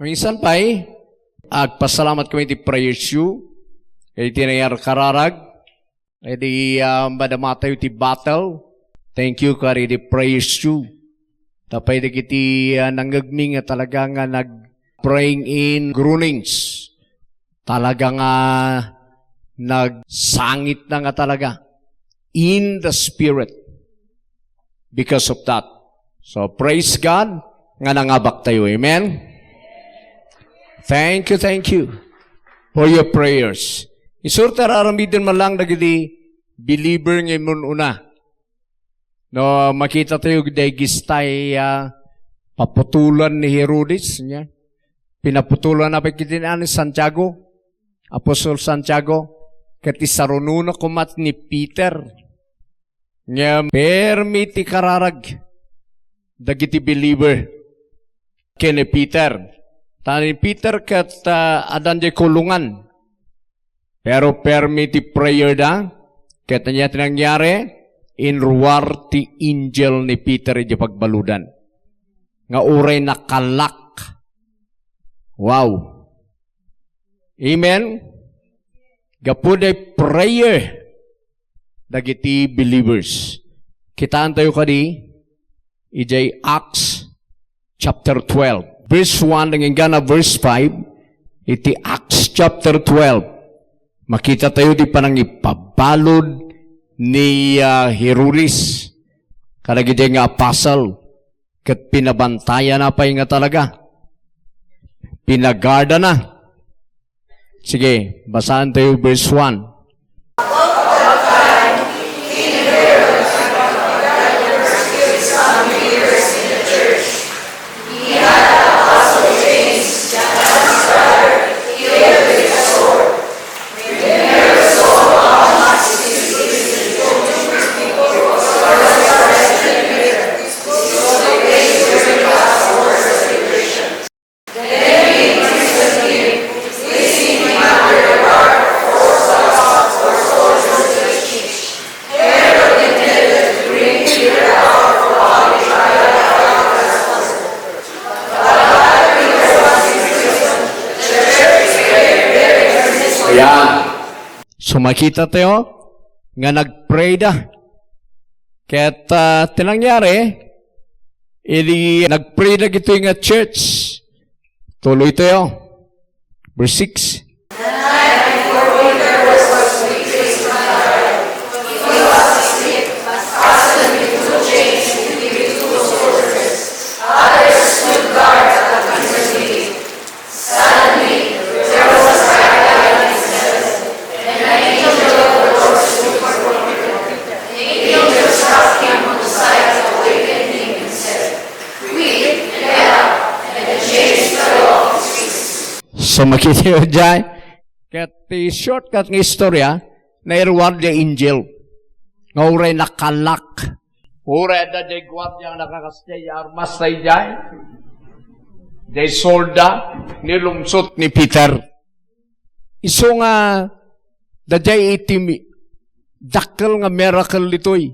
Minsan pa'y, agpasalamat kami ti praise you, kaya tinayar kararag, kaya di madamatayo ti battle. Thank you, kaya di praise you. Tapay di kiti nanggagming nga talaga nga nag-praying in groanings. Talaga nga nagsangit na nga talaga in the Spirit because of that. So, praise God nga nangabak tayo. Amen? Thank you for your prayers. Isurta raramidin man lang nagdi believer ngayon una. No, makita tayo day gistay paputulan ni Herodes niya. Pinaputulan na pagkitinaan ni Santiago, Apostol Santiago, kati sarununa kumat ni Peter. Nga permiti kararag dagiti believer kene Peter. Tani Peter kat adan di kulungan. Pero permiti prayer da, kata niya tinangyari, inruwar ti angel ni Peter di pagbaludan. Nga uray nakalak. Wow. Amen? Gapuday prayer dagiti believers. Kitaan tayo kadi, ijay Acts chapter 12. Verse 1, nanginggan na verse 5, iti Acts chapter 12. Makita tayo di panang ipabalod ni Herodes. Kadagiti nga apostle, kat pinabantayan na pa nga talaga. Pinagarda na. Sige, basahan tayo verse 1. So makita tayo nga nag-pray da. Kaya't tinangyari, nag-pray na gito yung church. Tuloy tayo. Verse 6. So makita nyo dyan, kat shortcut ng istorya, na irward yung angel. Nga uray nakalak. Uray da jay gwardiya nakakastay, armas tayo dyan. Jay solda, nilumsot ni Peter. Iso nga, da jay itimi, dakkel nga miracle ito'y.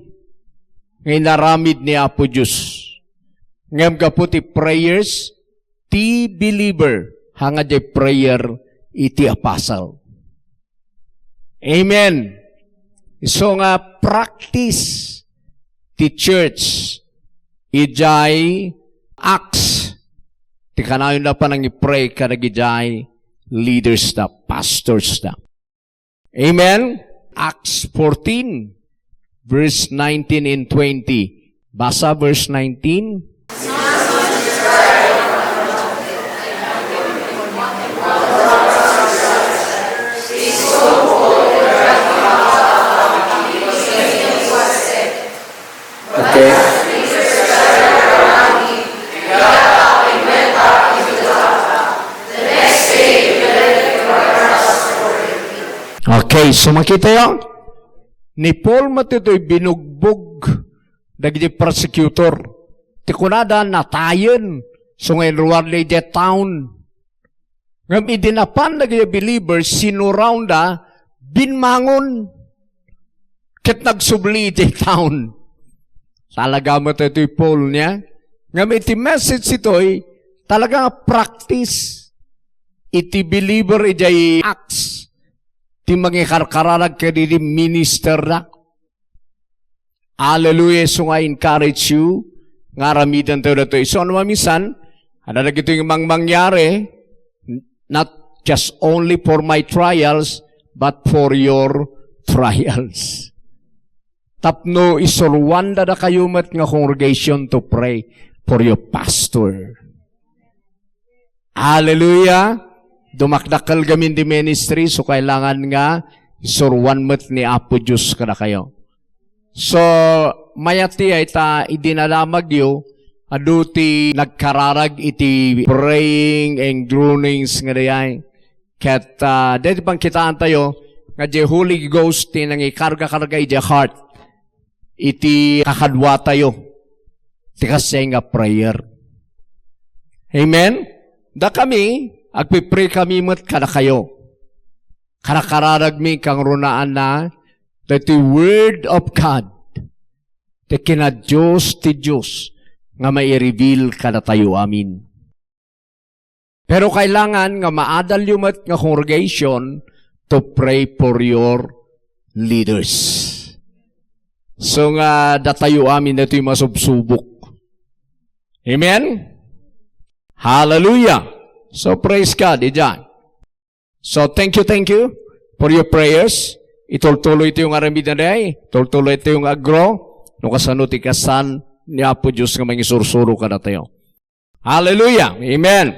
Ngay naramid ni Apo Diyos. Ngam kaputi prayers, ti believer, hanga jay prayer iti apostle. Amen. So nga practice ti church ijay acts ti kanayon na pa nang i-pray kadag ijay leaders na, pastors na. Amen. Acts 14 verse 19 and 20. Basa verse 19. Okay. Okay, so makita yun. Ni Paul matito'y binugbog dagiti prosecutor. Ti kunada natayen. So ngayon ruwar lady town. Ngam idinapan dagiti believers sinuraunda binmangon. Ket nagsubli iti town. Talaga mo ito'y Paul niya. Nga may message ito'y talagang practice. iti believer ijay acts, ti mangikarkararag ka di minister na. Hallelujah, so nga encourage you, nga ramidan tayo na ito. So ano mamisan, ano na ito yung mangyari, not just only for my trials, but for your trials. Tapno isurwanda na kayo mat nga congregation to pray for your pastor. Hallelujah! Dumakdakal gamin di ministry, so kailangan nga isurwan mat ni Apo Diyos kada kayo. So, mayati ay ta idinalamag yo, aduti nagkararag iti praying and groanings nga dayay. Kat, dito bang kitaan tayo, nga di Holy Ghost ti nang ikarga-karga iti heart, iti kakadwa tayo, ti kasi nga prayer. Amen? Da kami, agpipray kami mat kada kayo. Karakararag mi kang runaan na, that the Word of God, the kinadiyos ti Diyos, nga mai-reveal kada tayo amin. Pero kailangan nga maadal yumat nga congregation to pray for your leaders. So nga datayo amin na ito'y masubsubok. Amen? Hallelujah! So praise God, iyan. So thank you for your prayers. Itultuloy ito yung aramid na day. Itultuloy ito yung agro. Nung kasano tikasan ni Apo Diyos nga mangisuro ka na tayo. Hallelujah! Amen!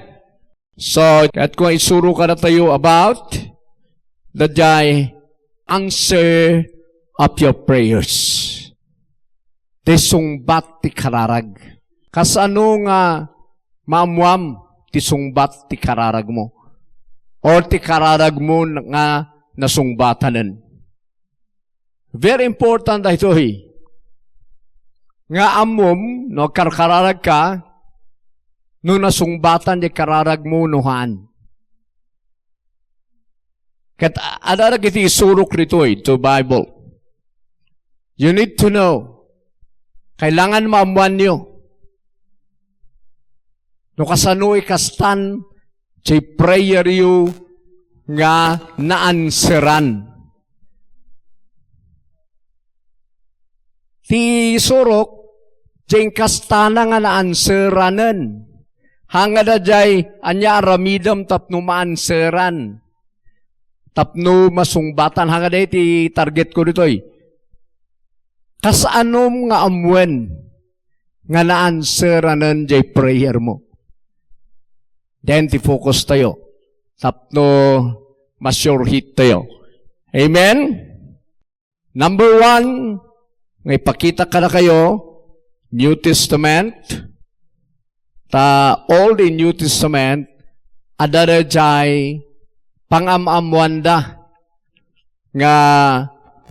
So, at kung isuro ka na tayo about the answer of your prayers. Tisungbat ti kararag. Kasano nga maamuam tisungbat ti kararag mo. Or ti kararag mo nga nasungbatanan. Very important ito nga amom, no, karkararag ka, no nasungbatan di kararag mo nuhan. Kat adarag iti isurok nito to Bible. You need to know, kailangan maamuan nyo. No kasano ikastan, si prayer you nga naanseran. Ti surok, jeng kastana nga naanseranen. Hanga da jay, anya aramidam tapno maanseran. Tapno masungbatan. Hanga da ti target ko dito Kasanom nga amwen nga naanseranen jay prayer mo. Then ti focus tayo. Tapno ma-sure hit tayo. Amen? Number 1, may pakita ka na kayo, New Testament, all the New Testament, adara jay pangamamwanda nga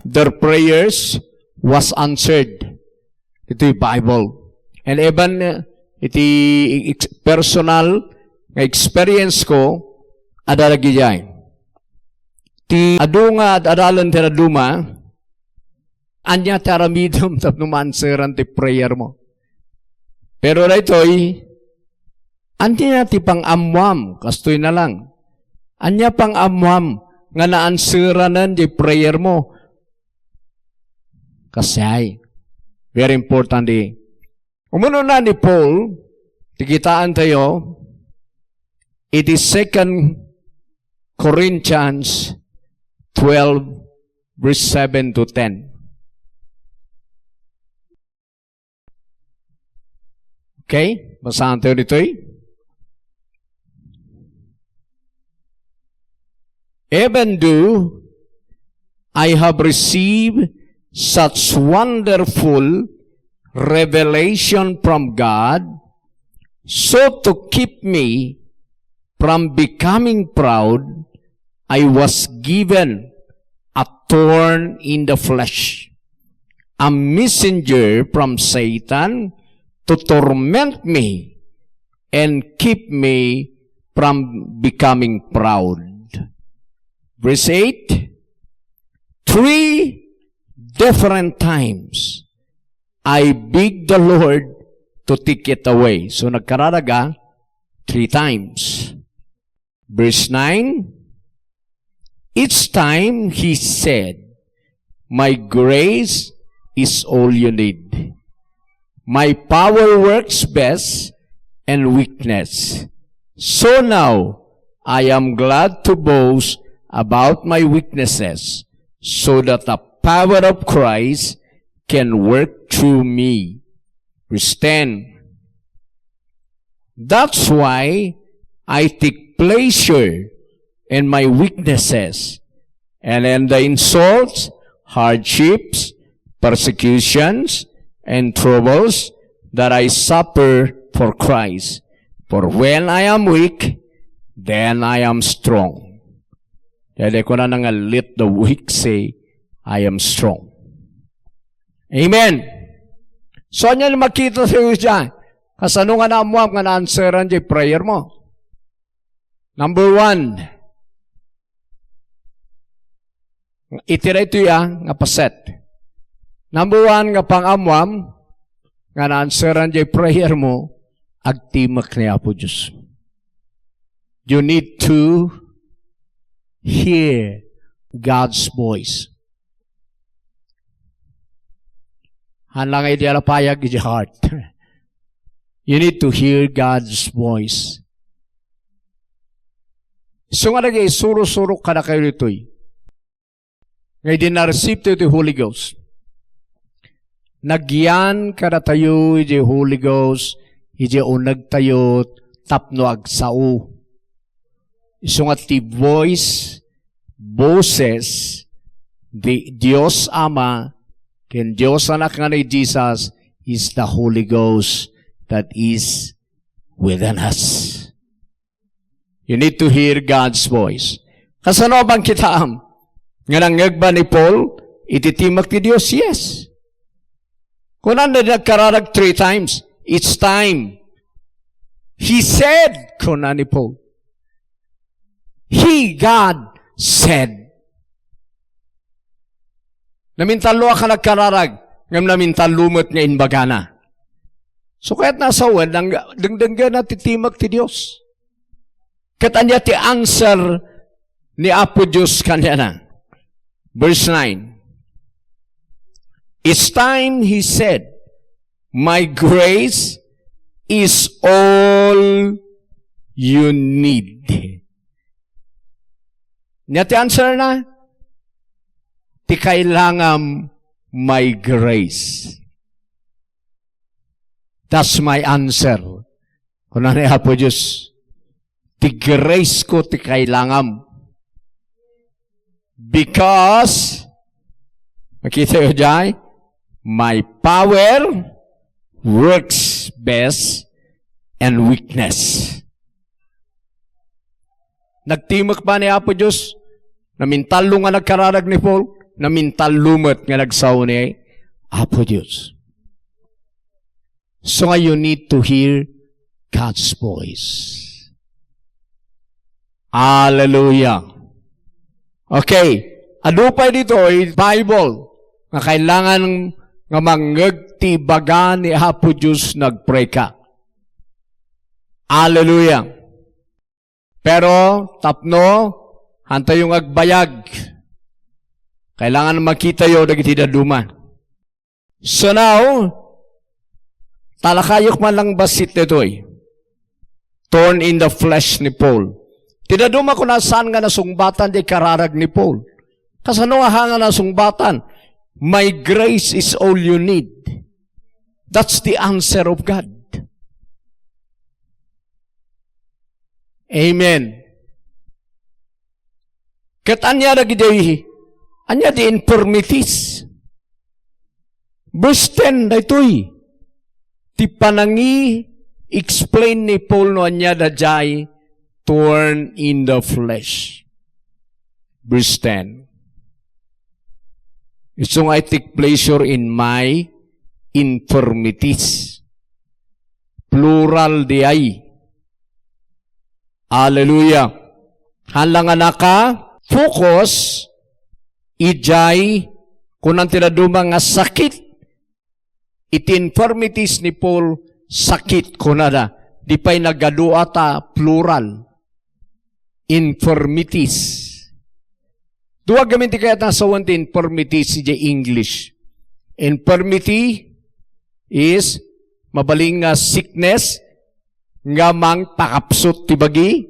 their prayers was answered. Ito yung Bible. And even iti personal nga experience ko, adara gijay. Ti adu nga adalan tiraduma, anya taramidom tapno maanseran ti prayer mo. Pero daytoy anya ti pang-amwam, kastoy na lang. Anya pang-amwam nga naanseranan ti prayer mo. Kasi very important Umuno na ni Paul, tikitaan tayo, it is 2 Corinthians 12 verse 7 to 10. Okay? Basahan tayo dito Even though I have received such wonderful revelation from God, so to keep me from becoming proud, I was given a thorn in the flesh, a messenger from Satan to torment me and keep me from becoming proud. Verse 8, 3 different times I begged the Lord to take it away. So nagkararaga 3 times. Verse 9, each time he said, my grace is all you need. My power works best in weakness. So now, I am glad to boast about my weaknesses, so that the power of Christ can work through me. Verse 10, that's why I take pleasure in my weaknesses, and in the insults, hardships, persecutions, and troubles that I suffer for Christ. For when I am weak, then I am strong. Dahil ko na nga, let the weak say, I am strong. Amen. So, niya makita sa iyo dyan. Kasano nga na mo nga na-answeran dyan prayer mo? Number 1. Itira ito nga paset. Number 1, nga pang-amwam, nga na-answeran dyan prayer mo, agtimak niya po Diyos. You need to hear God's voice. Hanlang ay diya payag di heart. You need to hear God's voice. So nga nagay suro-suro ka na kayo nito'y. Ngay din na-receive to the Holy Ghost. Nagyan ka na tayo di Holy Ghost, di unag tayo, tapno agsao. So nga ti voice, boses, di Diyos Ama, ken Diyos Anak nga ni Jesus, is the Holy Ghost that is within us. You need to hear God's voice. Kasano bang kitaam? Nga nangyagba ni Paul, ititimak ti Diyos? Yes. Kung ano nagkararag 3 times, it's time. He said, kung ni Paul. He, God, said. Namintalo ka nagkararag, ngam namintalumot nga inbagana. So kaya't nasa uwan, dengdengga na titimak ti Diyos. Katanya ti answer ni Apo Diyos kanya na. Verse 9. It's time, he said, my grace is all you need. Niya ti answer na, ti kailangan my grace. That's my answer. Kung ano niya po Diyos, ti grace ko ti kailangan. Because, makita yun dyan, my power works best in weakness. Nagtimok ba ni Apo Diyos? Namintalo nga nagkararag ni Paul, namintalumot nga nagsaw ni Apo Diyos. So you need to hear God's voice. Hallelujah. Okay. Ano pa dito ay Bible na kailangan nga mangagtibaga ni Apo Diyos nagpray ka. Hallelujah. Pero, tapno, hanta yung agbayag. Kailangan makita yun, nagitidaduma. So now, talakayok man lang basit nito eh. Torn in the flesh ni Paul. Tidaduma ko na saan nga nasungbatan di kararag ni Paul. Kasano nga hanga nasungbatan? My grace is all you need. That's the answer of God. Amen. Kat anya na giday, anya di infirmities. Verse 10 na ito'y, ti panangi explain ni Paul no anya da jay, torn in the flesh. Verse 10. So I take pleasure in my infirmities. Plural di ay. Hallelujah. Halangan naka, focus, ijay, kunang tinaduma nga sakit, iti infirmities ni Paul, sakit kunada. Di pa'y nagaduata, plural. infirmities. Dua gamit kaya sa wanti infirmities si English. Infirmity is mabaling nga sickness nga mang pakapsot tibagi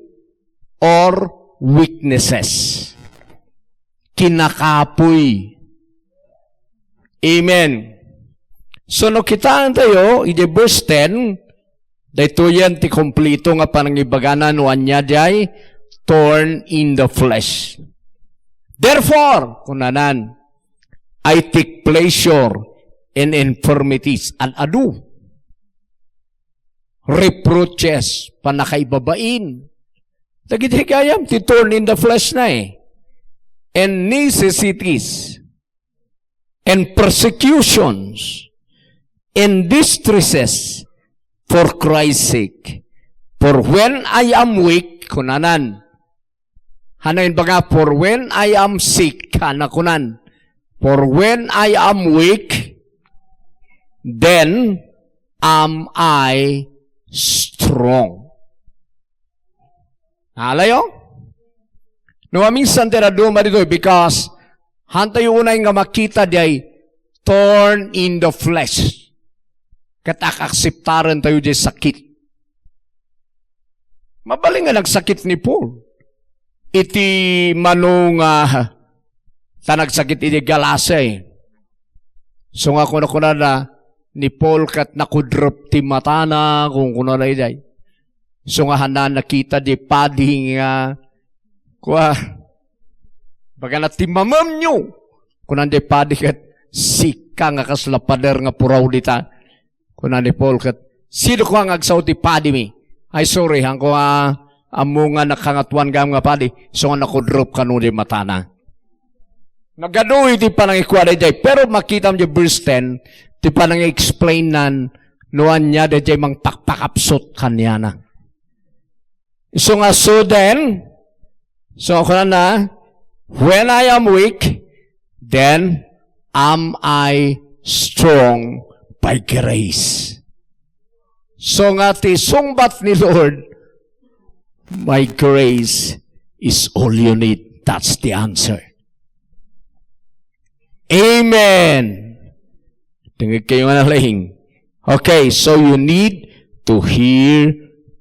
or weaknesses. Kinakapoy. Amen. So no kitaan tayo, iti verse 10, dahito yan ti kompleto nga panangibaganan nuan niya day, torn in the flesh. Therefore, kunanan, I take pleasure in infirmities. Adu. Reproaches, panakaibabain. Tagit-higayam, ti torn in the flesh na eh. And necessities, and persecutions, and distresses, for Christ's sake. For when I am weak, kunanan. Hanayin baga, for when I am sick, hanakunan. For when I am weak, then am I strong. Alayo? No, minsan tinaduma dito because hantay unay nga makita diay torn in the flesh. Katak-akseptaran tayo diay sakit. Mabaling nga nagsakit ni Paul. Iti manong tanagsakit iti Galasa eh. So nga kuna na ni Paul kat nakudrop ti matana kung kuna na iday. So nga hanan nakita di pading baga na timamam nyo kunan di pading kat sika nga kaslapader nga puraw dita. Kunan ni Paul kat sino ko ang agsaw ti padi mi? Ay sorry, hang ko amo nga nakangatuan gam nga padi, so nga nakudrop ka nun di matana. Nagadoy di pa nang ikuwari day, pero makita mo di verse 10, di pa nang explain nan, nuan niya di mang pakpakapsot kanya na. So nga, so then, so ako na, when I am weak, then am I strong by grace. So nga, ti sungbat ni Lord, my grace is all you need. That's the answer. Amen. Tingig kayo nga nalahing. Okay, so you need to hear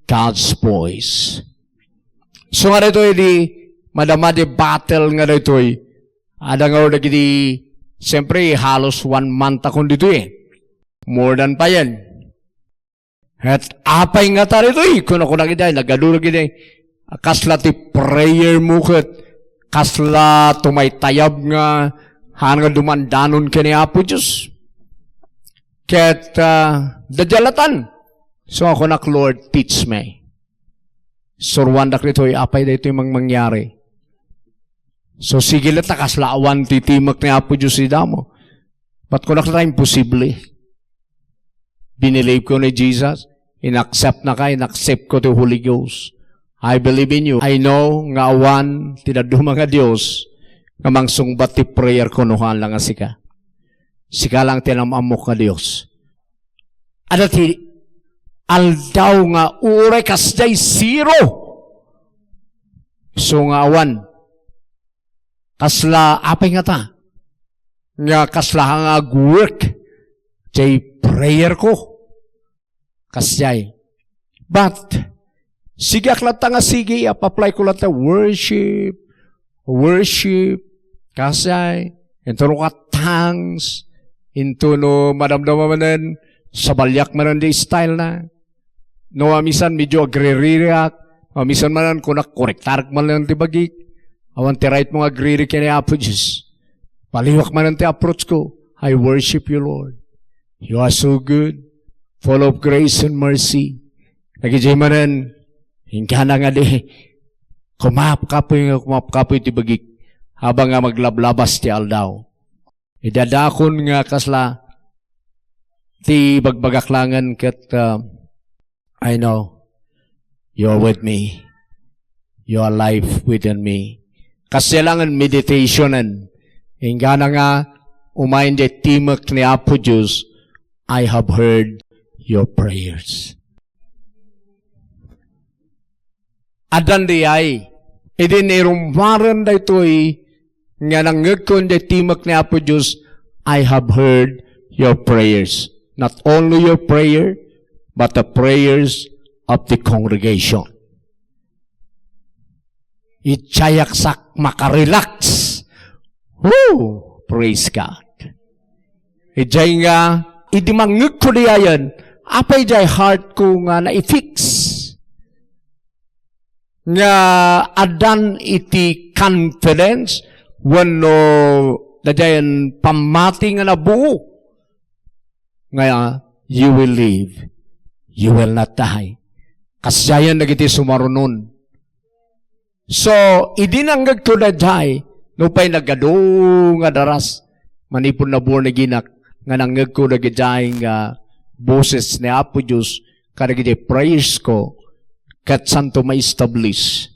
God's voice. So nga dito, madama di battle nga dito, ada nga orda gidi, siyempre, halos 1 month akong dito More than pa yan. At apay nga ta rito kuno ko nagiday nagadurog giday kasla ti prayer mo ket kasla tumay tayab nga han nga dumandanon kini Apo Dios ket dajalatan so ako nak Lord teach me surwandak rito apay dito yung mangyari so sige lata kasla awan titimak ni Apo Dios idamo but ko nakita imposible binilieve ko ni Jesus. In-accept na ka, in-accept ko the Holy Ghost. I believe in you. I know nga awan, tinaduma nga Diyos, nga mangsungbat ti prayer ko nuhan lang nga sika. Sika lang tinamamok nga Diyos. Ano ti, aldaw nga ure kasday zero. So nga awan, kasla, apay nga ta, nga kasla nga work, jay prayer ko. Kasyay. But, sige aklata nga sige, ap-apply ko lang worship, kasyay, into no ka thanks, into no madamdamanan, sa balyak manan di style na, no misan medyo agririrak, misan manan kunak korektarak man lang ti bagik, awan ti right mo agririrak yan Apo Diyos, paliwak manan ti approach ko, I worship you Lord, you are so good, full of grace and mercy. Nagijay manan, hingga na nga di, kumapkapoy ti bagik, habang nga maglablabas ti aldaw. Idadakon nga kasla, ti bagbagaklangan kat, I know, you're with me. You're alive within me. Kasi langan meditationan, hingga na nga, umayin di timak ni Apo Diyos, I have heard your prayers. Adan di ay Idi nirumaran da ito'y nga nangagkon da timak ni Apo Diyos, I have heard your prayers. Not only your prayer, but the prayers of the congregation. Itsayak sak makarelax. Woo! Praise God. Ijay nga, idi mangag ko diyayan, apay jay heart ko nga na-fix. Nga adan iti confidence, wano dajayan pamati nga nabuo. Nga, you will live. You will not die. Kasyayan nagiti sumarunon. So, idinanggag ko na dahil, nupay nagado nga daras, manipon na buwan na ginak, nga nanggag ko na dahil nga boses ni Apo Diyos, karagiti prayers ko, kat santo ma-establish,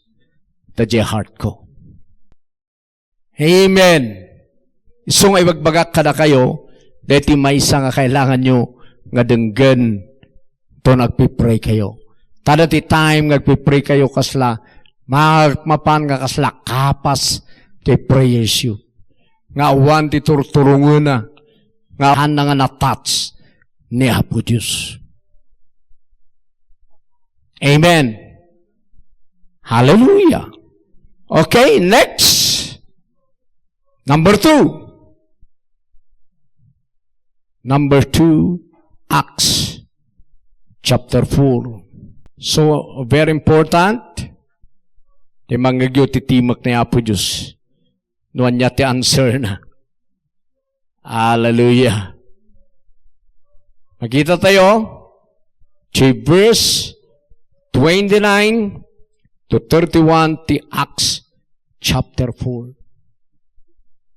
the heart ko. Amen. So nga ibagbagak ka na kayo, dahil may isa nga kailangan nyo, nga denggan, to nagpipray kayo. Tada ti time nagpipray kayo kasla, mapan nga kasla kapas ti prayers you. Nga awan ti turturungan na, nga handa nga na-touch ni Apo Diyos. Amen. Hallelujah. Okay, next. Number 2. Acts chapter 4. So, very important. Di manggagyo ti timak ni Apo Diyos. Nuan niya ti answer na. Hallelujah. Makita tayo. Verse 29 to 31 ti Acts chapter 4.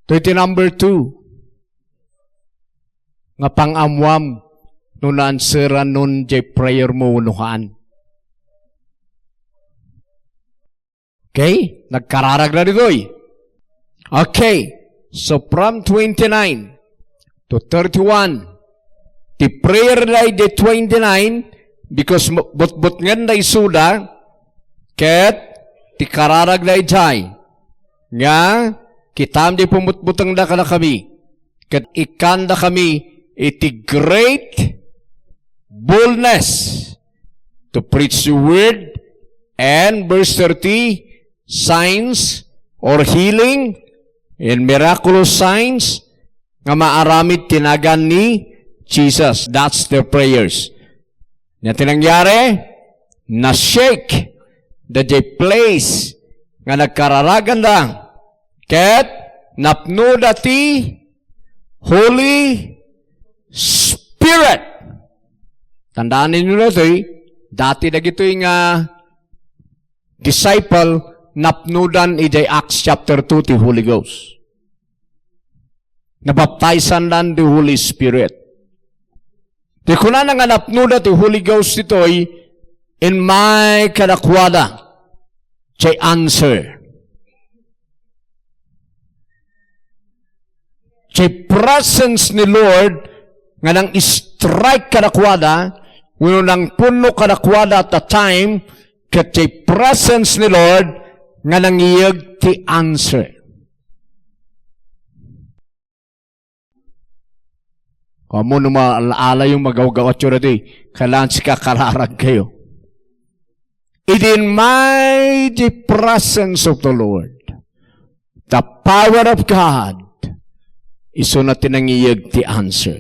Ito iti number 2. Nga pang-amwam nun answeran nun jay prayer mo unuhaan. Okay? Nagkararag na dito'y. Okay. So from 29 to 31, the prayer lay the 29, because but ngan na isuda, ket ti kararag na ijay, nga kitam di pumutbutang da ka na kami, ket ikanda kami iti great boldness to preach the word, and verse 30, signs or healing and miraculous signs nga maaramid tinagan ni Jesus. That's their prayers. Na tinangyari, na-shake the place nga nagkararagan da, ket napno dati Holy Spirit. Tandaan ninyo na ito, dati na ito yung disciple, napnudan ijay Acts chapter 2 ti Holy Ghost. Nabaptizan lang ti Holy Spirit. Di kuna nga napnuda ti Holy Ghost ito'y in my kadakwada chay answer. Chay presence ni Lord nga nang strike kadakwada, wano nang puno kadakwada at the time, kat chay presence ni Lord nga nangiyag ti answer. Kamu na maalaala yung magawagawat yun natin, kailangan si kakararag kayo. It in mighty presence of the Lord, the power of God, iso na tinangiyag ti answer.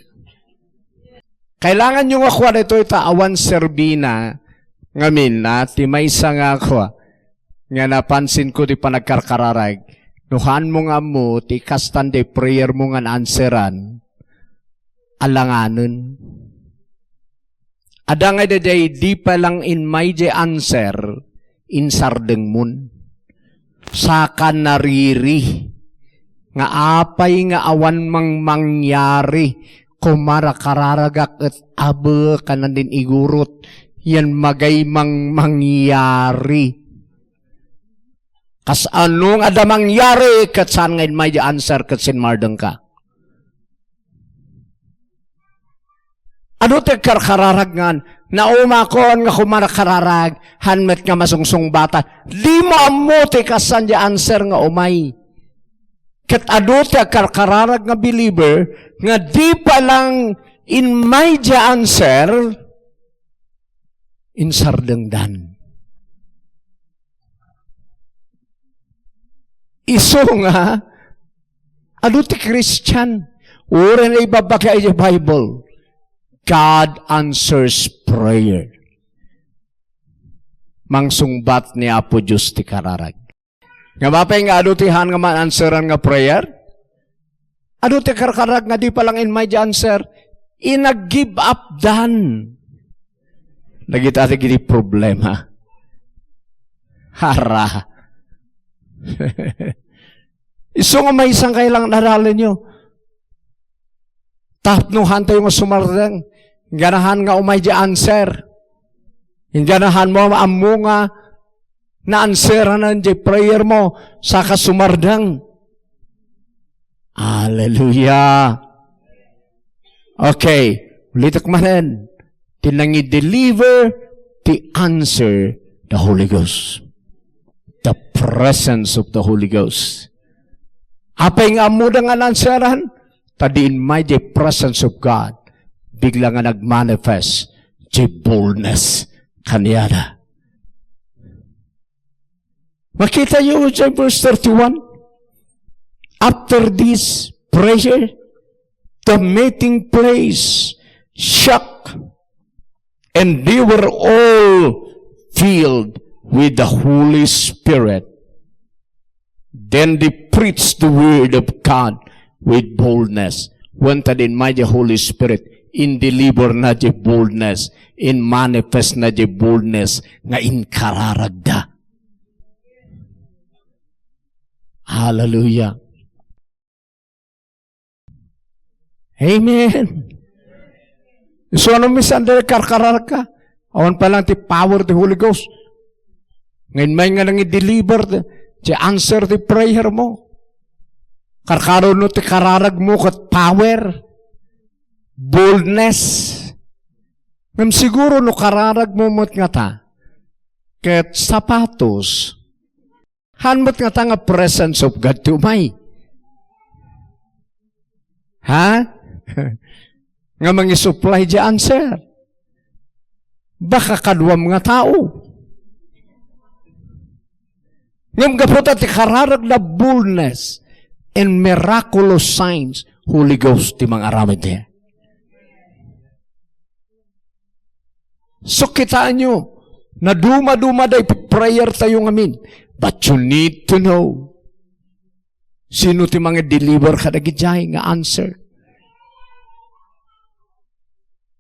Kailangan yung ako na ito itaawan serbina, ngamin na, ti may isa nga ako, nga napansin ko di pa nagkarkararag, nuhan mo nga mo, ti kastan di prayer mo nga answeran, alanganon. Ada nga di pa lang in may di answer, in sardeng mun. Saka nariri, nga apay nga awan mang mangyari, kumara kararagak at abe kanan din igurot, yan magay mang mangyari. Kas anong ada mangyari, kat saan ngayon may di answer, kat sinmardang ka. Ano te karkararagan, naumakon nga kumanakararag, hanmet nga masungsong bata, di mo amuti kasan di answer nga umay. Kat adote karkararag nga believer, nga di pa lang in may di answer, in sardengdan. Iso nga, adote Christian, uri na ibabagay sa Bible, God answers prayer. Mangsungbat ni Apo Diyos ti kararag. Nga mapay nga adutihan nga man-answeran nga prayer? Aduti karkarag nga di palang in my answer, inag-give up dan. Nagita gini problema. Hara. Iso nga may isang kailang naralin nyo. Tapnuhan tayo nga sumardeng. Ganahan nga umay di answer. Ganahan mo amu nga na-answeran na di prayer mo sa kasumardeng. Hallelujah. Okay. Ulitak manen. Tinangi-deliver the answer the Holy Ghost. The presence of the Holy Ghost. Apay nga amu nga na-answeran? Tadiin may the presence of God. Bigla nga nag-manifest the boldness kaniyada. Makita niyo sa verse 31? After this prayer, the meeting place shook, and they were all filled with the Holy Spirit. Then they preached the word of God with boldness. Wanta din may the Holy Spirit, in deliver na the boldness, in manifest na the boldness, nga inkararagda. Hallelujah. Amen. So ano misandal karkarar ka? Awan pa lang ti power the Holy Ghost. Ngayon may nga nang i-deliver ti answer the prayer mo. Karkaro no ti kararag mo kat power. Boldness. Ngam siguro no kararag mo mo't nga ta. Ket sapatos. Hanmot nga ta nga presence of God tumay. Ha? Nga mangi-supply di answer. Baka kadwam nga tao. Ngam gaputa ti kararag na boldness and miraculous signs Holy Ghost ti mga aramid niya. So kitaan nyo, na duma-duma day prayer tayo ngamin. But you need to know, sino ti mga deliver kadagijay nga answer?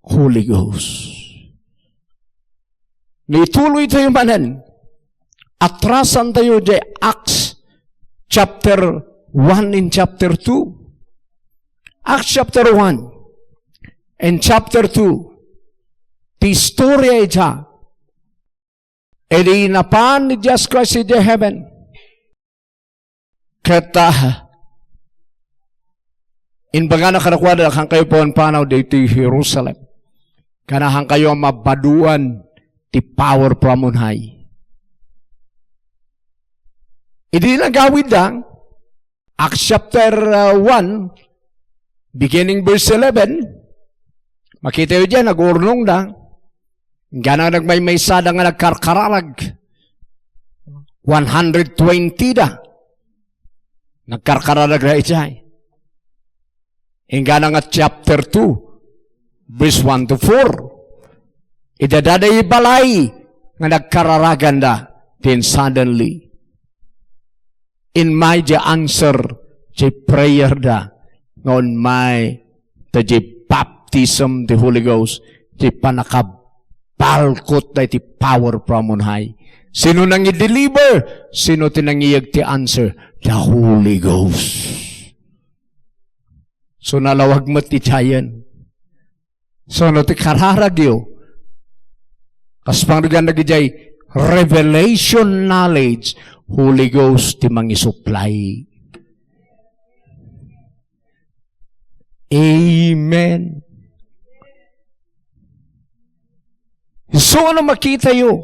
Holy Ghost. Naituloy tayo manan. Atrasan tayo di Acts chapter 1 and chapter 2. Acts chapter 1 and chapter 2. Ti storya ita. Edi napan ni Jesus Christ in the heaven. Kata inbaga na kanakwada kang kayo po ang panaw dito Jerusalem. Kanahang kayo ang mabaduan ti power from on high. Idi nagawid lang, Acts chapter 1, beginning verse 11, makita yun dyan, nag-urnong na, gana nagmay-maysada nga nagkarkararag, 120 da, nagkarkararag na itay. Ingana nga chapter 2, verse 1 to 4. Idadaday balay nga nagkararagan da. Then suddenly, in my the answer, the prayer da, ngon may the baptism the Holy Ghost, the panakabalkot da the power from on high. Sino nang i-deliver? Sino tinangiyag ti answer? The Holy Ghost. So nalawag mo ti tiyan. So no ti kararagyo. Kaspang rigan nagijay revelation knowledge, Holy Ghost ti mangi-supply. Amen. So ano makita yun?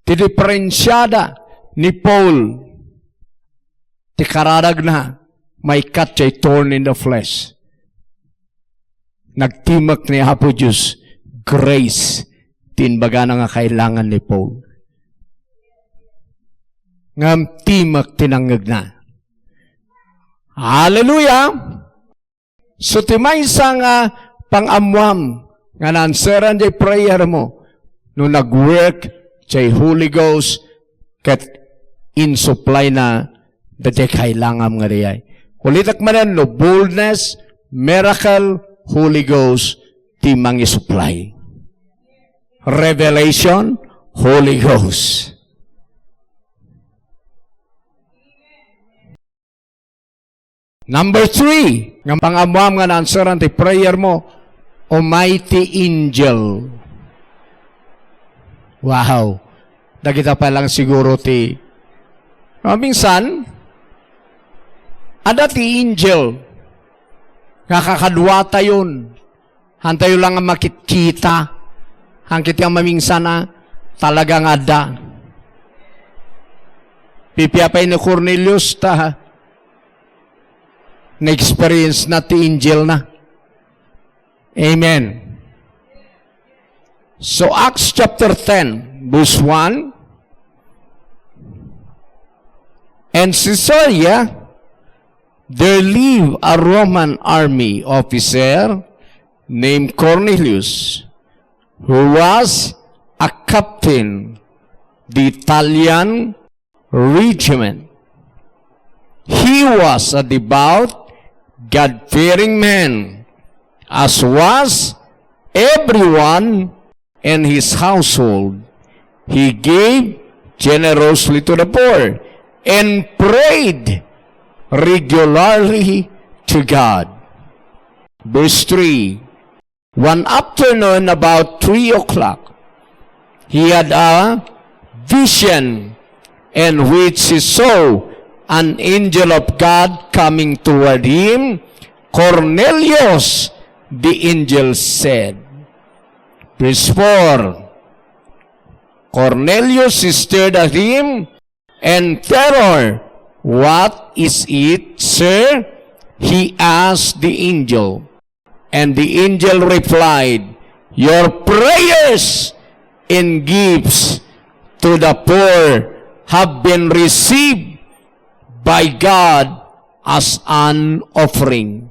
Ti diferensyada ni Paul, ti karadag na, may cut jay thorn in the flesh. Nagtimak ni Apo Diyos, grace, tinbaga na nga kailangan ni Paul. Ngam timak tinangag na. Hallelujah! So timay sa nga pang-amwam, nga nanseran jay prayer mo, no nag-work jay Holy Ghost, kat in-supply na, dati kailangan nga riyay. Ulitak manan, no boldness, miracle, Holy Ghost, timang i-supply. Revelation, Holy Ghost. Number 3, ng pangamwam nga na-answeran ti prayer mo, Almighty Angel. Wow. Dagita pa lang siguro ti minsan, ada ti angel. Nakakadwata yun. Hantayo lang ang makikita. Hangkit yung mamingsan na talagang ada. Pipiapay ni Cornelius ta na-experience na ti angel na. Amen. So Acts chapter 10, verse 1. And Caesarea, there lived a Roman army officer named Cornelius, who was a captain, the Italian regiment. He was a devout, God-fearing man, as was everyone in his household. He gave generously to the poor and prayed regularly to God. Verse 3, one afternoon about 3 o'clock, he had a vision in which he saw an angel of God coming toward him. Cornelius, the angel said. Verse 4, Cornelius stared at him and terror. What is it, sir? He asked the angel. And the angel replied, your prayers and gifts to the poor have been received by God as an offering.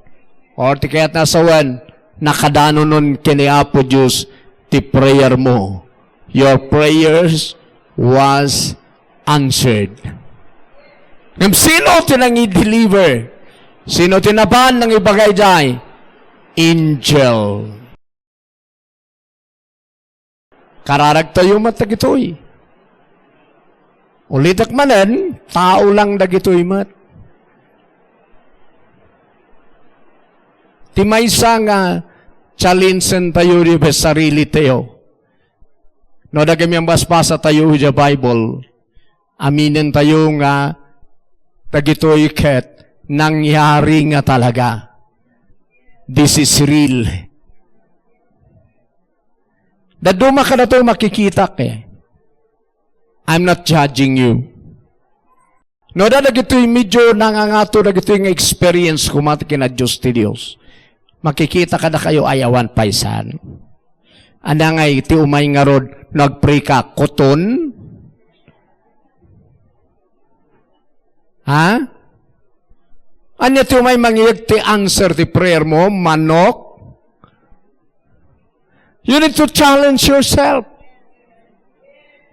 Or tikayat na sawan, nakadano nun kiniapo Diyos, ti prayer mo. Your prayers was answered. Sino tinang i-deliver? Sino tinaban ng ibagay jay? Angel. Kararag tayo matagitoy. Ulitak manen, tao lang dagitoy mat. Timaysa nga challenge tayo rin sarili tayo. No, dagami ang basbasa tayo sa Bible. Aminin tayo nga dagitoy ket nangyari nga talaga. This is real. Daduma ka na ito makikita ke. I'm not judging you. No, dagitoy medyo nangangato dagitoy nga experience kumati kina Diyos ti Diyos. Makikita ka na kayo ayawan paisan. Ana nga iti umay nga rod, nagpray ka, koton? Ha? Anya ti umay mangiyag ti answer ti prayer mo, manok? You need to challenge yourself.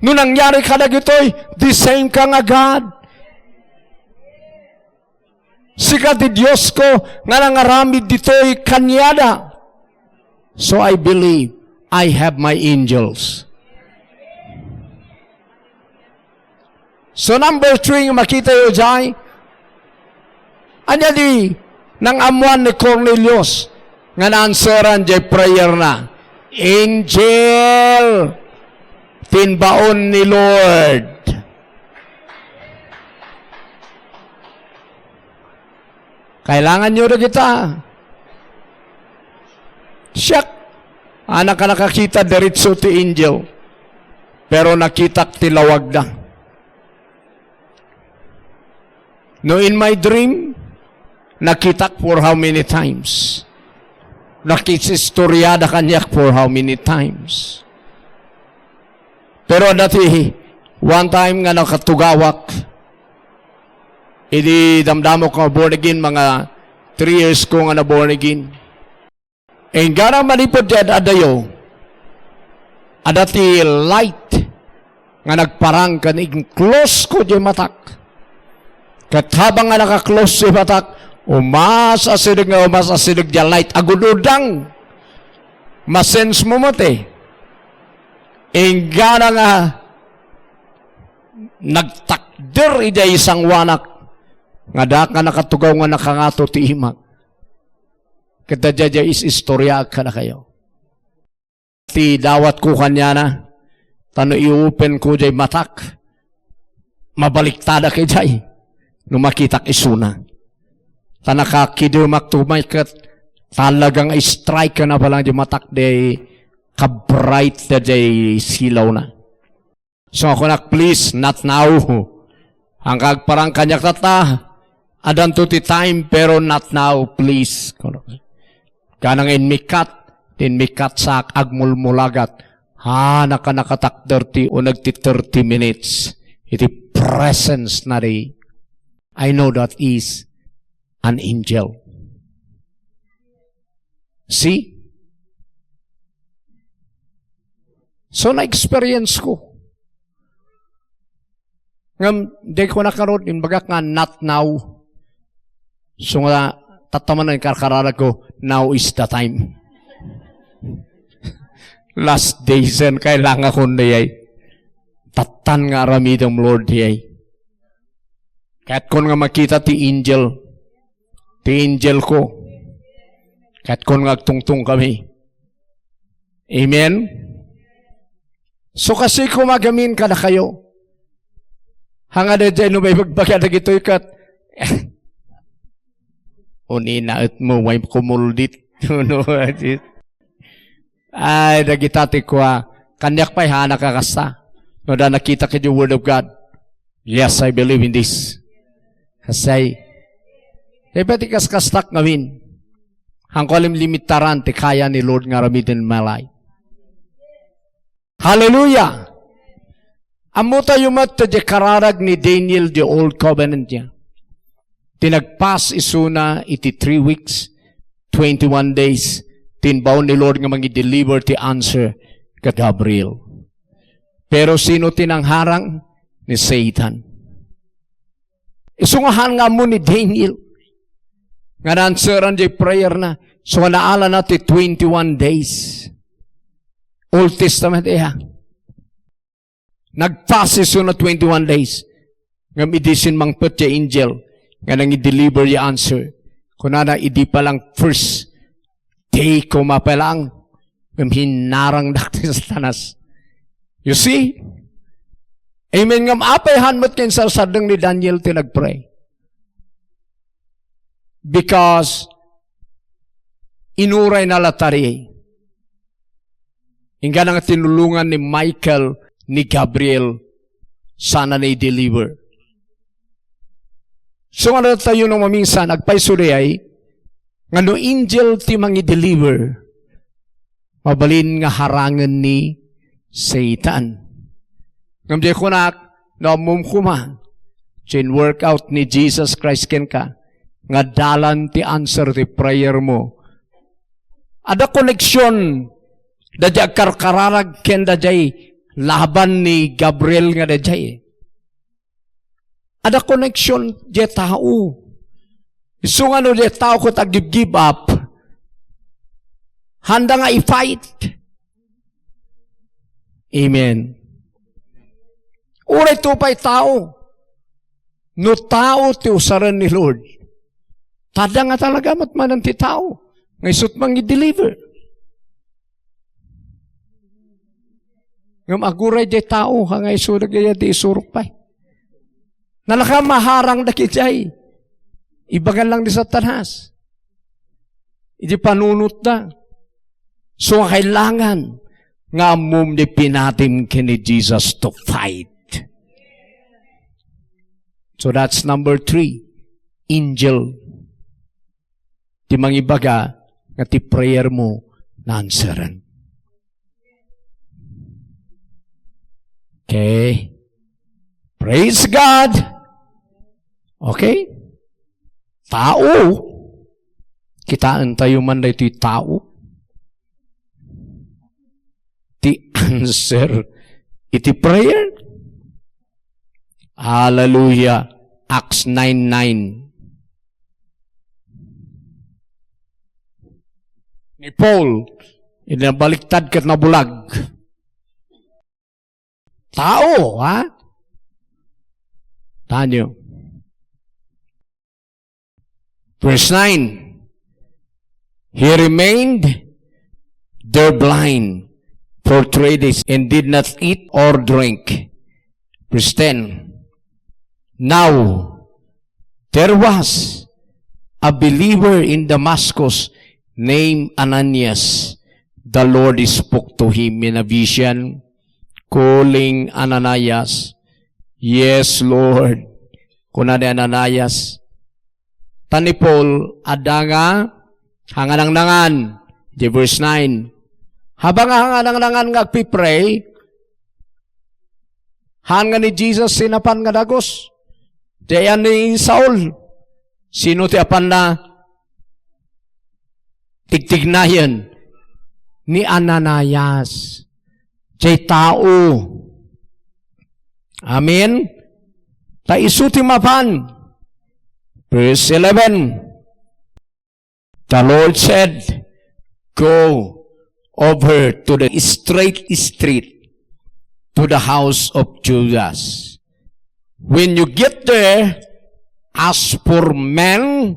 Nung nangyari ka na gito'y, the same ka nga God. Sika ti Diyos ko, nga nangaramid dito'y kanyada. So I believe, I have my angels. So number 3, makita yun dyan, anya di, nang amuan ni Cornelius, nga na-answeran dyan prayer na, angel, tinbaon ni Lord. Kailangan nyo na kita. Siyak, Anak ka nakakita diretso ti angel. Pero nakita tilawag na. No, in my dream, nakita for how many times? Nakisistoryada kanyak for how many times? Pero dati, one time nga nakatugawak, idi damdamo ko born again, mga 3 years ko nga na born again. E nga manipod dyan adayo, adati light, nga nagparang kanig close ko dyan matak. Kat habang nga naka-close dyan matak, umas-asidig dyan light, agududang, masense mo mati. E nga nga, nagtakder ida isang wanak, nga da ka nakatugaw nga nakangato ti imag. Kada dya is istorya ka na kayo. Ti dawat ko kanya na, tano i-open ko jay matak, mabaliktada kay jay, numakitak isuna. Tanakakidumak tumaykat, talagang strike ka na palang jay matak day, ka-bright na jay silaw na. So ako nak, please, not now. Hanggang parang kanyak tata, adan to ti time, pero not now, please. Kanang inmikat sak agmulmulagat. Nakatak 30 o nagti 30 minutes. Iti presence na di. I know that is an angel. See? So na-experience ko. Ngam, di ko nakaroon, inbagak nga, not now. So nga, tataman na yung karkararag ko, now is the time. Last days and kailangan ko na yay. Tatan nga aramidang Lord yay. Kahit kon nga makita ti angel ko, kahit kon nga tungtung kami. Amen? So kasi kumagamin ka na kayo, hanga na dyan, may magbagya na gito'y kat, uninaot mo, may kumuldit. Ay, nagitati ko kanyak pa'y nakakasta. No, da nakita ka yung word of God. Yes, I believe in this. Kasi, pati kas-kastak ngawin. Hangkolim limitaran, ti kaya ni Lord nga ramidin malay. Hallelujah! Amo tayo mat di kararag ni Daniel the Old Covenant niya. Tinagpas isuna iti 3 weeks, 21 days, tinbaw ni Lord nga mangi-deliver ti answer ka Gabriel. Pero sino tinangharang? Ni Satan. Isungahan nga mo ni Daniel. Nga na-answeran di prayer na. So naala natin 21 days. Old Testament nagpasiso na 21 days. Nga midisin mang put yung angel. Nga nang i-deliver yung answer. Kunana, idi pa lang first day ko mapalang. Ngam hinarang natin sa tanas. You see? Amen. Ngam apay hanmat kayo sa sadang ni Daniel tinagpray. Because inuray na latari. Ingga nga tinulungan ni Michael ni Gabriel sana na i-deliver. So ano tayo nung maminsan, agpaisuri ay, nga no angel ti mang i-deliver, mabalin nga harangan ni Satan. Ngamdi ko na, mumkuma, chin workout ni Jesus Christ ken ka, nga dalan ti answer ti prayer mo. Ada koneksyon, dadya karkararag ken dadya laban ni Gabriel nga dadya. Ada koneksyon di tao. So nga no di tao ko tag-give up. Handa nga i-fight. Amen. Uray tupay tao. No tao ti usaran ni Lord. Tada nga talaga matmanan ti tao. Ngayon mang i-deliver. Ngam aguray di tao, hangay surag gaya di isurok pa. Nalakamaharang na kitay. Ibagan lang di sa tanas. Idi panunot na. So, kailangan nga mumdipin natin kini Jesus to fight. So, that's number 3. Angel. Di mangibaga nga ti prayer mo na-answeran. Okay? Praise God! Okay? Tao. Kitaan tayo man na ito'y tao. Ti answer. Iti prayer. Hallelujah. Acts 9:9. Ni Paul, inabaliktad kat na bulag. Tao, ha? Tanyo. Verse 9. He remained there blind for 3 days and did not eat or drink. Verse 10. Now, there was a believer in Damascus named Ananias. The Lord spoke to him in a vision, calling Ananias. Yes, Lord. Kuna ni Ananias. Tani Paul, adanga, hanganang-nangan. Di verse 9. Habang hanganang-nangan nga pipray, hanga ni Jesus sinapan nga dagos. Diyan ni Saul. Sino ti apan na tigtignayan ni Ananias. Jay tao. Amen. Ta isuti mapan. Verse 11. The Lord said, go over to the straight street to the house of Judas. When you get there, ask for men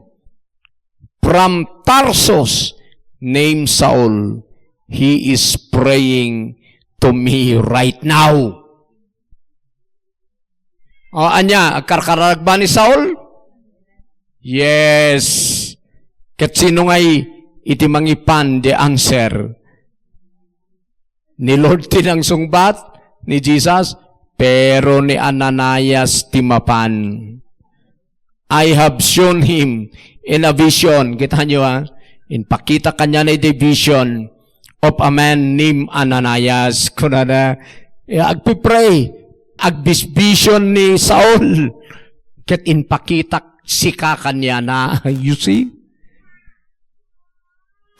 from Tarsus named Saul. He is praying to me right now. O, anya, karkarag ba ni Saul? Yes. Kat sino ngay iti mangipan the answer? Ni Lord tinang sungbat ni Jesus, pero ni Ananias timapan. I have shown him in a vision. Kita nyo ha? Inpakita kanya na the vision of a man named Ananias. Kunada, agpipray. Agbisvision ni Saul. Kat inpakita sika kanya na. You see?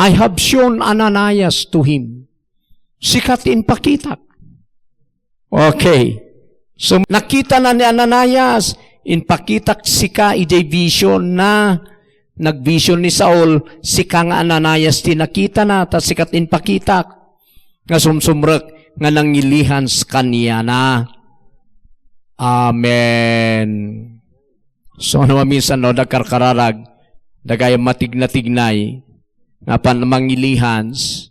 I have shown Ananias to him. Sikat inpakita. Okay. So, nakita na ni Ananias, inpakitak sika ijay vision na nagvision ni Saul, sika nga Ananias tinakita na, ta sikat inpakitak, nga sumsumrek, nga nangilihan sa kanya na. Amen. So, ano minsan, no, nagkarkararag, dagay matigna-tignay, nga pan mangilihans,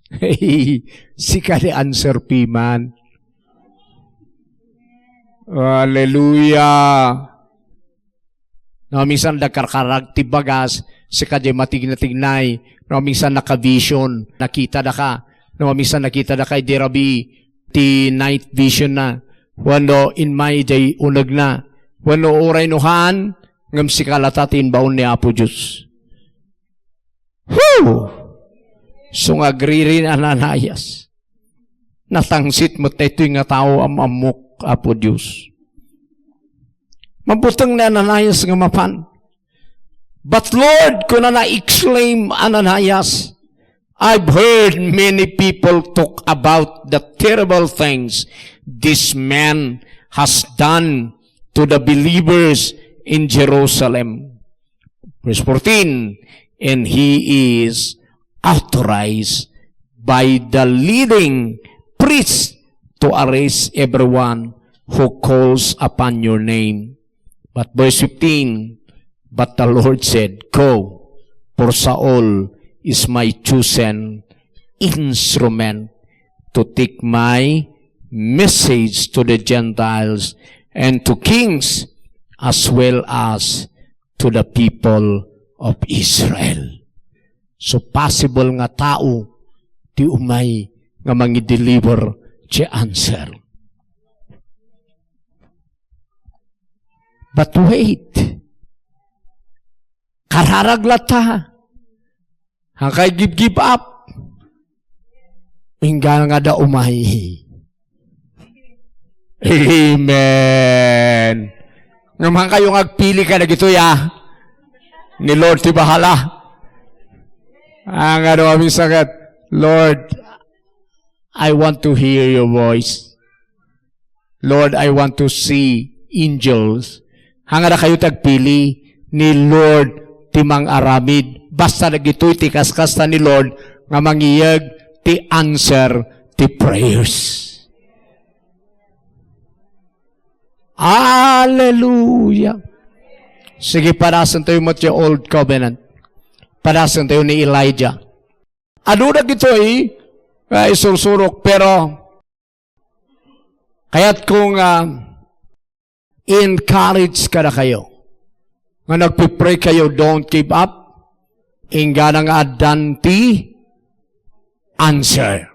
sika ni answer piman. Hallelujah. No, minsan nagkarkarag tibagas, si kadya matigna-tignay. No, minsan naka-vision, nakita na ka. No, minsan nakita na kay Dirabi, ti night vision na. Wano in my day unag na. Wano oray nuhan, ngam si kalatatin baon ni Apo Diyos. Whew! So nga rin Ananias. Natangsit mo tayo nga tao amamok Apo Diyos. Mabutang na Ananias nga mapan. But Lord, kung na-exclaim Ananias, I've heard many people talk about the terrible things this man has done to the believers in Jerusalem. Verse 14, and he is authorized by the leading priest to arrest everyone who calls upon your name. But verse 15, but the Lord said, go, for Saul is my chosen instrument to take my message to the Gentiles and to kings as well as to the people of Israel. So possible nga tao di umay nga mangi-deliver ti answer. But wait, kararag lata, hangkay give up, hingga nga da umay. Amen. Naman kayo agpili ka na gito ya, ni Lord ti bahala. Ang ano aming sagat, Lord, I want to hear your voice. Lord, I want to see angels. Hanga na kayo tagpili ni Lord timang aramid. Basta nagito'y ti kaskasta ni Lord nga mangiyag ti answer ti prayers. Hallelujah! Sige, parasan tayo mo ti Old Covenant. Parasan tayo ni Elijah. Ano na gito'y isursurok, pero kaya't kung encourage ka na kayo, nga nagpipray kayo, don't give up, ingga na nga adanti, answer.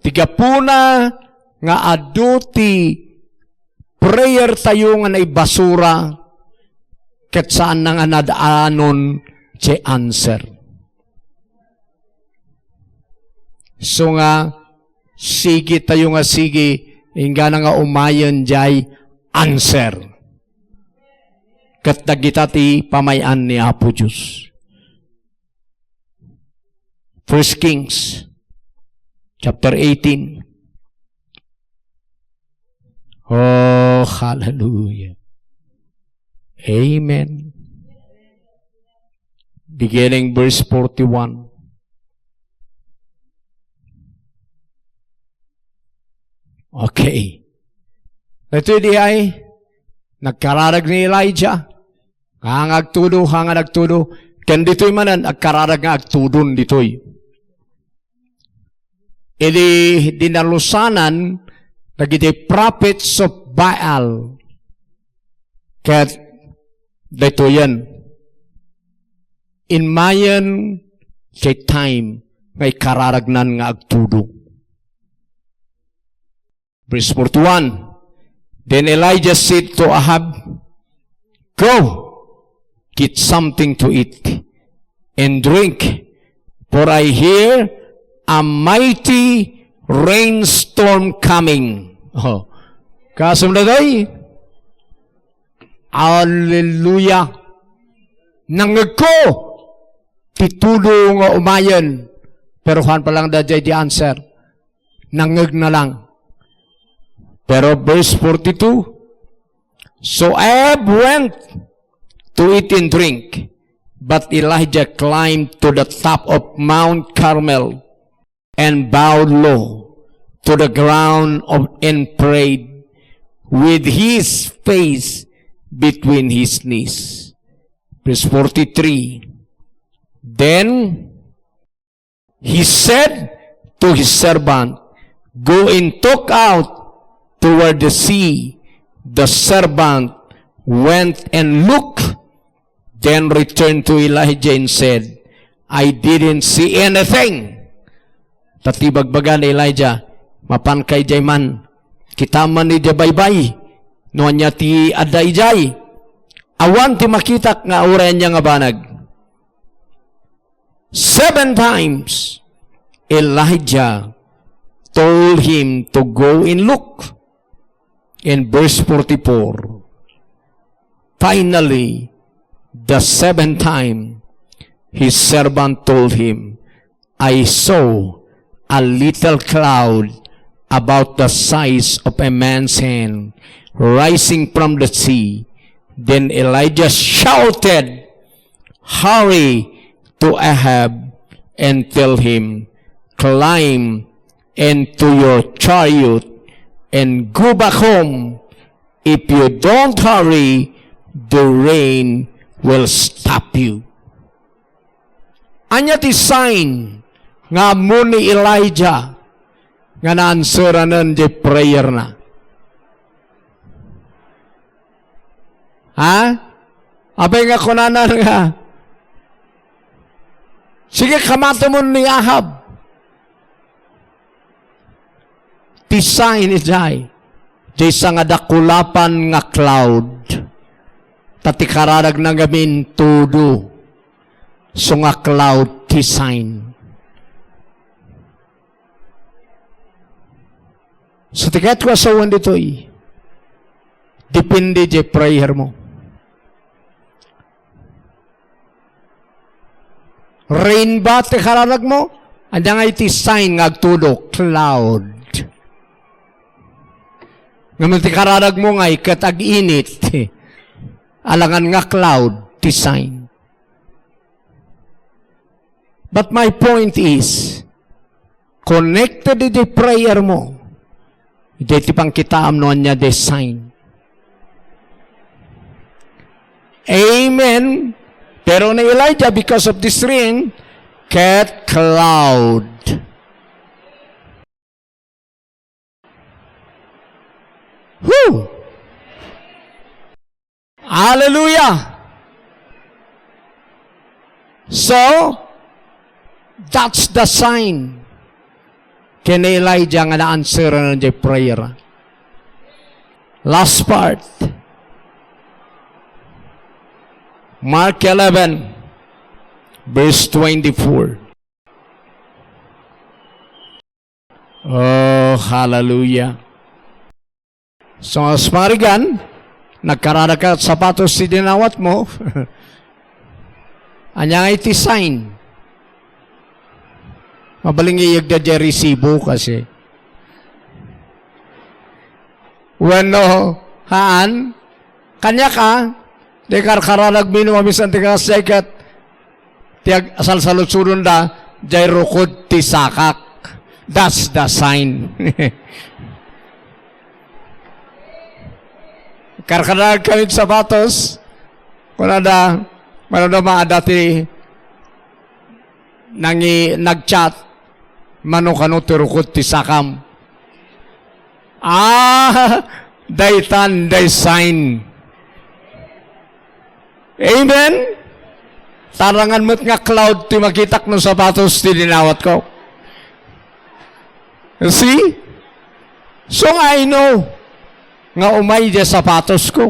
Tigapuna nga aduti, prayer tayo nga naibasura, kat saan na nga nadaanon, si answer. So nga, sige tayo nga sige, ingga na nga umayon jay, answer. Kat dagita ti pamayan ni Apo Diyos. 1 Kings chapter 18. Oh, hallelujah. Amen. Beginning verse 41. Okay. Ito di ay nagkararag ni Elijah. Hangag tudo. Ken dito'y manan, agkararag nga agtudon dito'y. Ili dinalusanan, nagiti prophets of Baal. Kat dito yan. In mayan, kay time, may kararagnan nga agtudo. Verse 41. Then Elijah said to Ahab, go, get something to eat and drink, for I hear a mighty rainstorm coming. Oh, kasunod ay, hallelujah, nangag ko, titulo nga umayan, pero han pa lang dadya di answer, nangag na lang. Pero verse 42, so Ahab went to eat and drink, but Elijah climbed to the top of Mount Carmel and bowed low to the ground and prayed with his face between his knees. Verse 43, then he said to his servant, go and talk out toward the sea. The servant went and looked, then returned to Elijah and said, I didn't see anything. Tatibagbaga ni Elijah, mapan kay jay man, kita man ni jabaybay, noon niya ti aday jay, awan ti makitak nga uren niya nga banag. 7 times, Elijah told him to go and look. In verse 44, finally, the 7th time, his servant told him, I saw a little cloud about the size of a man's hand rising from the sea. Then Elijah shouted, hurry to Ahab and tell him, climb into your chariot and go back home. If you don't hurry, the rain will stop you. Anya ti sign nga mo ni Elijah nga na-answeranan di prayer na. Ha? Abay nga kunanan nga. Sige, kamato mo ni Ahab. design ijay. Diysa nga dakulapan nga cloud. Tatikararag na gamin tudo. So nga cloud design. So tiket ko asawan dito depende di prayer mo. Rain ba tikararag mo? Anya nga iti sign nga agtudo, cloud. Ngayon tikararag mo nga ikatag-init. Alangan nga cloud, design. But my point is, connected di prayer mo, iti pang kitaam noon niya design. Amen. Pero na Elijah, because of this rain, get cloud. Whew! Hallelujah! So, that's the sign. Kina Elijah nga na-answer na di prayer. Last part. Mark 11, verse 24. Oh, hallelujah. So, asmarigan, nagkarada ka sapatos si dinawat mo, anya nga iti sign. Mabaling iyag da di resibo kasi. Bueno, haan, kanya ka, di karkararag minuamisan ti kasaykat, tiag asal salutsurun da, jay rukod ti sakak. That's the sign. Karkararag kami sapatos, kung ada mga dati nag-chat, manukano ti rukod ti sakam. Daytan, day sign. Amen? Tarangan mo't nga cloud ti makitak ng sapatos ti dinawat ko. See? So I know nga umay di sapatos ko.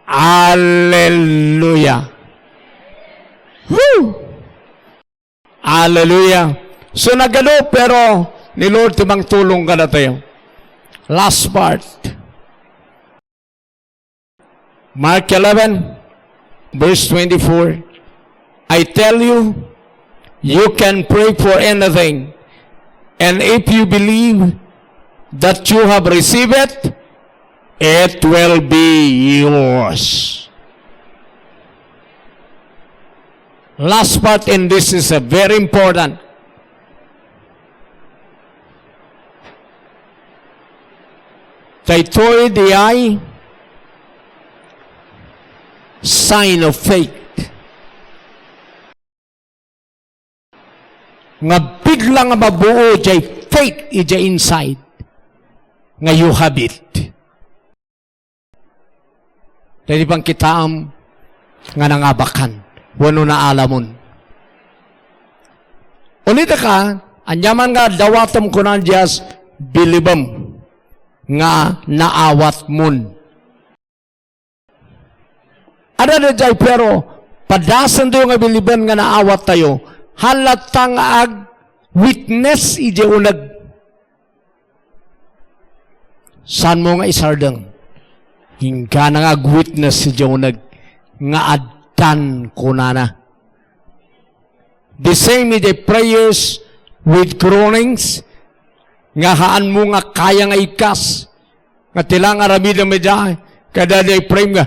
Hallelujah. Woo! Hallelujah. So nagano pero ni Lord timang tulong ka na tayo. Last part. Mark 11, verse 24. I tell you, you can pray for anything. And if you believe that you have received it, it will be yours. Last part, and this is a very important. Taitoy di ay sign of faith. Nga bigla nga mabuo jay faith ija inside. Nga you have it. Dahil pang kitaam nga nangabakan. Wano na alamon. Unita ka, anyaman nga dawatam ko na diyas bilibam nga naawat mun. Ada na jay pero padasan doon nga biliban nga naawat tayo halatang ag witness ije unag. San mo nga isardang hingga na ag witness ije unag nga addan kunana. The same ije prayers with groanings nga haan mo nga kaya nga ikas nga tilang aramid na medya kada day pray nga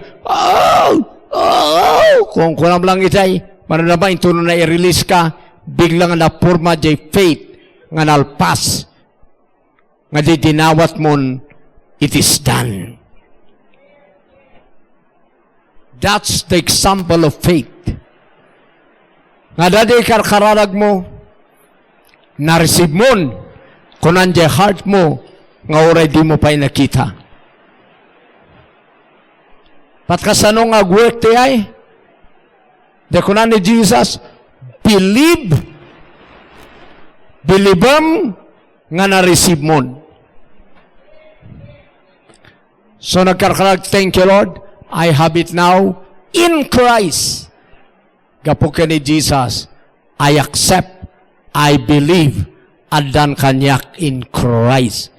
kung kulam lang itay mananabain tuno na i-release ka biglang na purma jay faith nga nalpas nga di dinawat mon it is done. That's the example of faith. Nga dadi karkararag mo na-receive mon kung nandiyan heart mo nga oray di mo pa'y nakita. Pat kasano nga work ti ay? Dekunan ni Jesus, believe, bilibam, nga na-receive mo. So nagkarkarag, thank you Lord, I have it now in Christ. Gapo ka ni Jesus, I accept, I believe, adan kanyak in Christ.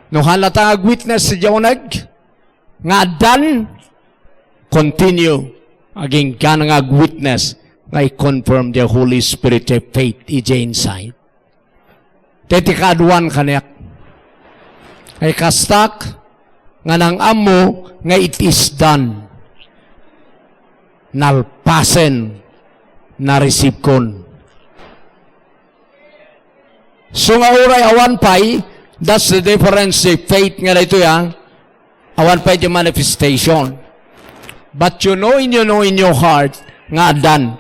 No halata nga witness si Jonag, nga adan, continue, aging ka nga witness, nga i-confirm the Holy Spirit of faith, ija inside. Teti kaaduan kanyak, ay kastak, nga nang amo, nga it is done. Nalpasen, na-receive kon. So nga oray awan pay, that's the difference of faith nga dito ya. Awan pay the manifestation. But you know in your heart, nga dan,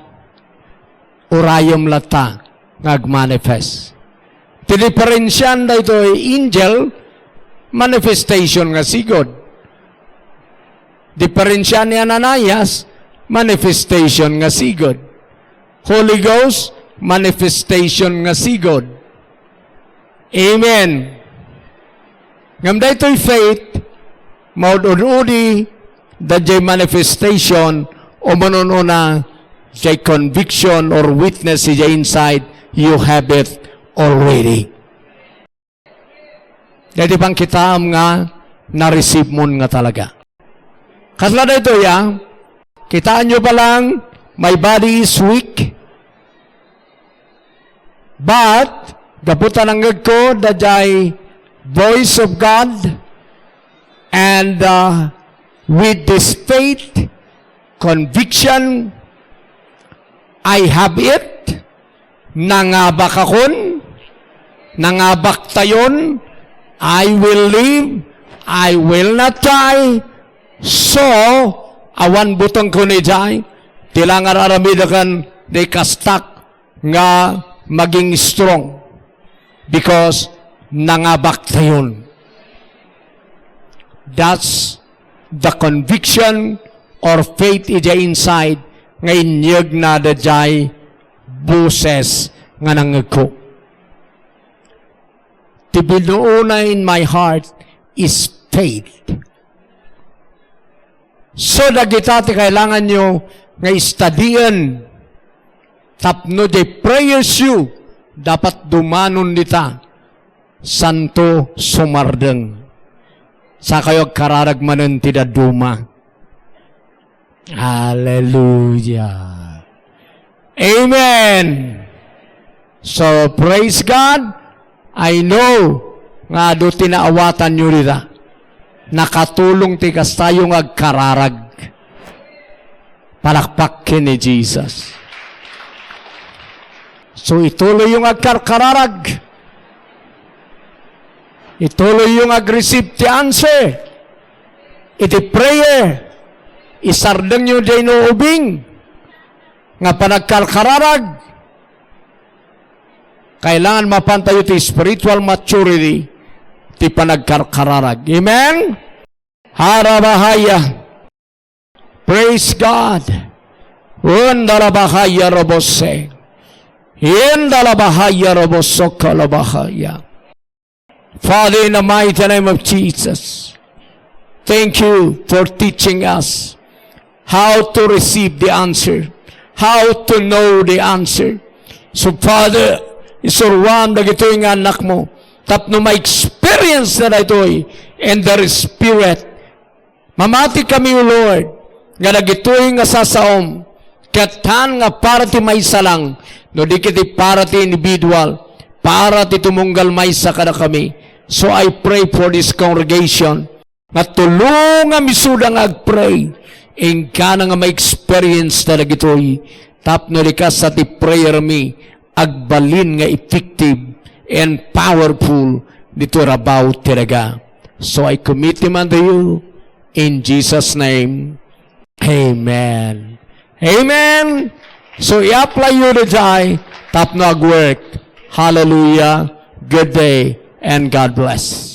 orayom lata, ngag-manifest. Tiniparensyan dito angel, manifestation nga sigod. Diferensyan ni Ananias, manifestation nga sigod. Holy Ghost, manifestation nga sigod. Amen. Ngam daytoy faith, maud-udi, dadjay manifestation, o manununa, jay conviction or witness siya inside, you have it already. Dati pang kita nga na-receive mo nga talaga. Kasla na ito ya, kitaan nyo pa lang, my body is weak. But, gaputan ang ngag ko, dadjay voice of God, and with this faith, conviction, I have it, nangabak akon, nangabak tayon, I will live, I will not die. So, awan butang ko ni Jai, tilangan aramidakan de kastak nga maging strong. Because, nangabak tayon. That's the conviction or faith ija inside nga inyag na da Jai buses nga nangagko. Tibinuuna in my heart is faith. So, dagitati kailangan nyo nga istadian. Tapno de prayers you, dapat dumanon dita. Santo sumardeng. Sa kayo kararag manan tida duma. Hallelujah. Amen. So, praise God. I know nga do tinaawatan nyo rita. Nakatulong ti kastayong agkararag. Palakpakin ni Jesus. So ituloy yung agkararag. Ituloy yung ag-receive ti answer. Iti prayer. Isardeng nyo day no ubing. Nga panagkararag. Kailangan mapantayo ti spiritual maturity ti panagkararag. Amen? Harabahaya. Praise God. Undalabahaya robose. Indalabahaya robosokalabahaya. Father, in the mighty name of Jesus, thank you for teaching us how to receive the answer, how to know the answer. So, Father, isurwan na ito yung anak mo. Tapno ma-experience na ito in the Spirit. Mamati kami, O Lord, nga nagitoy nga sasaom, katan nga para ti may salang, no di kiti para ti individual, para ti tumunggal may sa kada kami. So I pray for this congregation, na tulungan misudang ag-pray, ingka na nga ma-experience na nagitoy, tapno di ka sa ti prayer me, agbalin nga effective and powerful dito rabaw talaga. So I commit him unto you in Jesus' name. Amen. Amen. So i-apply you to die, tap no agwork. Hallelujah. Good day and God bless.